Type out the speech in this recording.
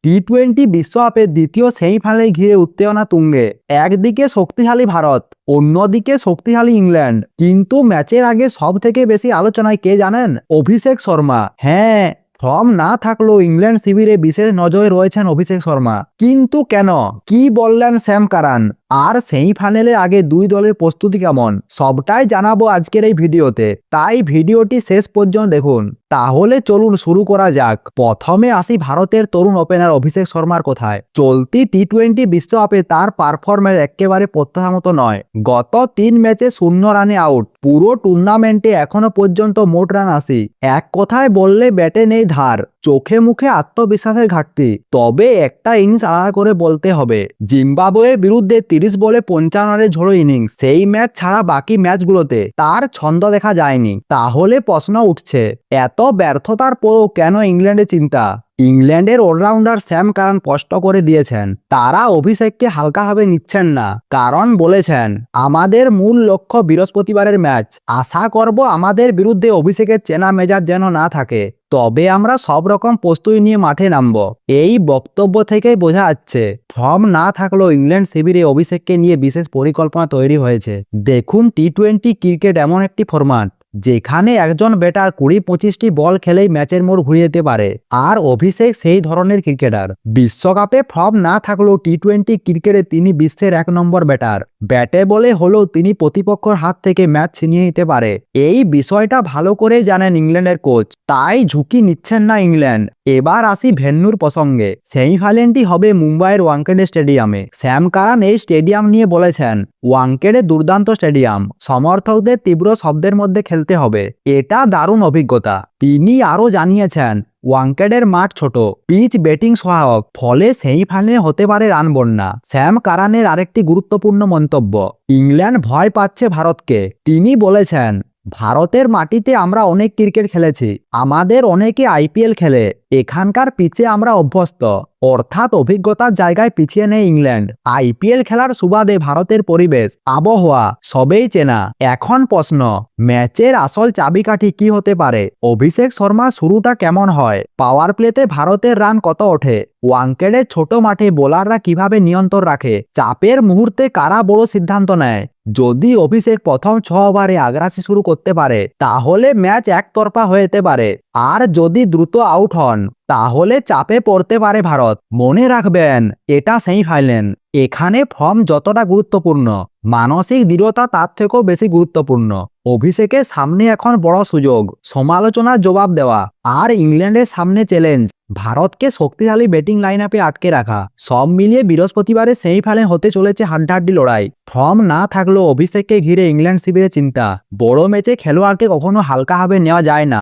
টি-20 বিশ্বকাপের দ্বিতীয় সেমিফাইনালে ঘিরে উত্তেজনা তুঙ্গে। একদিকে শক্তিশালী ভারত, অন্যদিকে শক্তিশালী ইংল্যান্ড। কিন্তু ম্যাচের আগে সব থেকে বেশি আলোচনায় কে জানেন? অভিষেক শর্মা। হ্যাঁ, ফর্ম না থাকলেও ইংল্যান্ড শিবিরে বিশেষ নজরে রয়েছেন অভিষেক শর্মা। কিন্তু কেন? কি বললেন স্যাম কারান? আর সেমিফাইনালের আগে দুই দলের প্রস্তুতি কেমন, সবটাই জানাবো আজকের এই ভিডিওতে। তাই ভিডিওটি শেষ পর্যন্ত দেখুন। তাহলে চলুন শুরু করা যাক। প্রথমে আসি ভারতের তরুণ ওপেনার অভিষেক শর্মার কথায়। চলতি টি-20 বিশ্বকাপে তার পারফরম্যান্স একেবারে প্রত্যাশার মতো নয়। গত 3 ম্যাচে 0 রানে আউট। পুরো টুর্নামেন্টে এখনো পর্যন্ত মোট রান 80। এক কথায় বললে ব্যাটে নেই ধার, চোখে মুখে আত্মবিশ্বাসের ঘাটতি। তবে একটা ইনিংস আলাদা করে বলতে হবে। জিম্বাবুয়ের বিরুদ্ধে 30 বলে 55 রানের ঝোড়ো ইনিংস। সেই ম্যাচ ছাড়া বাকি ম্যাচগুলোতে তার ছন্দ দেখা যায়নি। তাহলে প্রশ্ন উঠছে, এত ব্যর্থতার পরও কেন ইংল্যান্ডের চিন্তা? ইংল্যান্ডের অলরাউন্ডার স্যাম কারান স্পষ্ট করে দিয়েছেন, তারা অভিষেককে হালকাভাবে নিচ্ছেন না। কারণ বলেছেন, আমাদের মূল লক্ষ্য বৃহস্পতিবারের ম্যাচ। আশা করব আমাদের বিরুদ্ধে অভিষেকের চেনা মেজাজ যেন না থাকে। তবে আমরা সব রকম প্রস্তুতি নিয়ে মাঠে নামব। এই বক্তব্য থেকেই বোঝা যাচ্ছে, ফর্ম না থাকলেও ইংল্যান্ড শিবিরে অভিষেককে নিয়ে বিশেষ পরিকল্পনা তৈরি হয়েছে। দেখুন, টি-20 ক্রিকেট এমন একটি ফরম্যাট যেখানে একজন ব্যাটার 20-25টি বল খেলেই ম্যাচের মোড় ঘুরিয়ে দিতে পারে। আর অভিষেক সেই ধরনের ক্রিকেটার। বিশ্বকাপে ফর্ম না থাকলেও টি-20 ক্রিকেটে তিনি বিশ্বের 1 নম্বর ব্যাটার। ব্যাটে বলে হলেও তিনি প্রতিপক্ষের হাত থেকে ম্যাচ ছিনিয়ে নিতে পারে। এই বিষয়টা ভালো করেই জানেন ইংল্যান্ডের কোচ, তাই ঝুঁকি নিচ্ছেন না ইংল্যান্ড। এবার আসি ভেন্যুর প্রসঙ্গে। সেমিফাইনালটি হবে মুম্বাইয়ের ওয়াংখেড়ে স্টেডিয়ামে। স্যাম কারান এই স্টেডিয়াম নিয়ে বলেছেন, ওয়াংখেড়ে দুর্দান্ত স্টেডিয়াম, সমর্থকদের তীব্র শব্দের মধ্যে খেলতে হবে। এটা দারুণ অভিজ্ঞতা। তিনি আরও জানিয়েছেন, ওয়াংখেড়ের মাঠ ছোট, পিচ ব্যাটিং সহায়ক, ফলে সেমিফাইনালে হতে পারে রান বন্যা। স্যাম কারানের আরেকটি গুরুত্বপূর্ণ মন্তব্য, ইংল্যান্ড ভয় পাচ্ছে ভারতকে। তিনি বলেছেন, ভারতের মাটিতে আমরা অনেক ক্রিকেট খেলেছি, আমাদের অনেকে আইপিএল খেলে, এখানকার পিচে আমরা অভ্যস্ত। অর্থাৎ অভিজ্ঞতার জায়গায় পিছিয়ে নেই ইংল্যান্ড। আইপিএল খেলার সুবাদে ভারতের পরিবেশ, আবহাওয়া সবেই চেনা। এখন প্রশ্ন, ম্যাচের আসল চাবিকাঠি কি হতে পারে? অভিষেক শর্মা শুরুটা কেমন হয়? পাওয়ার প্লেতে ভারতের রান কত ওঠে? ওয়াংখেড়ের ছোট মাঠে বোলাররা কিভাবে নিয়ন্ত্রণ রাখে? চাপের মুহূর্তে কারা বড় সিদ্ধান্ত নেয়? যদি অভিষেক প্রথম 6 ওভারে আগ্রাসী শুরু করতে পারে, তাহলে ম্যাচ একতরফা হয়ে যেতে পারে। আর যদি দ্রুত আউট হন, তাহলে চাপে পড়তে পারে ভারত। মনে রাখবেন, এটা সেমিফাইনাল। এখানে ফর্ম যতটা গুরুত্বপূর্ণ, মানসিক দৃঢ়তা তার থেকেও বেশি গুরুত্বপূর্ণ। অভিষেকের সামনে এখন বড় সুযোগ, সমালোচনার জবাব দেওয়া। আর ইংল্যান্ডের সামনে চ্যালেঞ্জ, ভারতকে শক্তিশালী ব্যাটিং লাইন আপে আটকে রাখা। সব মিলিয়ে বৃহস্পতিবারে সেমিফাইনাল হতে চলেছে হাড্ডাহাড্ডি লড়াই। ফর্ম না থাকলেও অভিষেককে ঘিরে ইংল্যান্ড শিবিরে চিন্তা। বড় ম্যাচে খেলোয়াড়কে কখনো হালকাভাবে নেওয়া যায় না।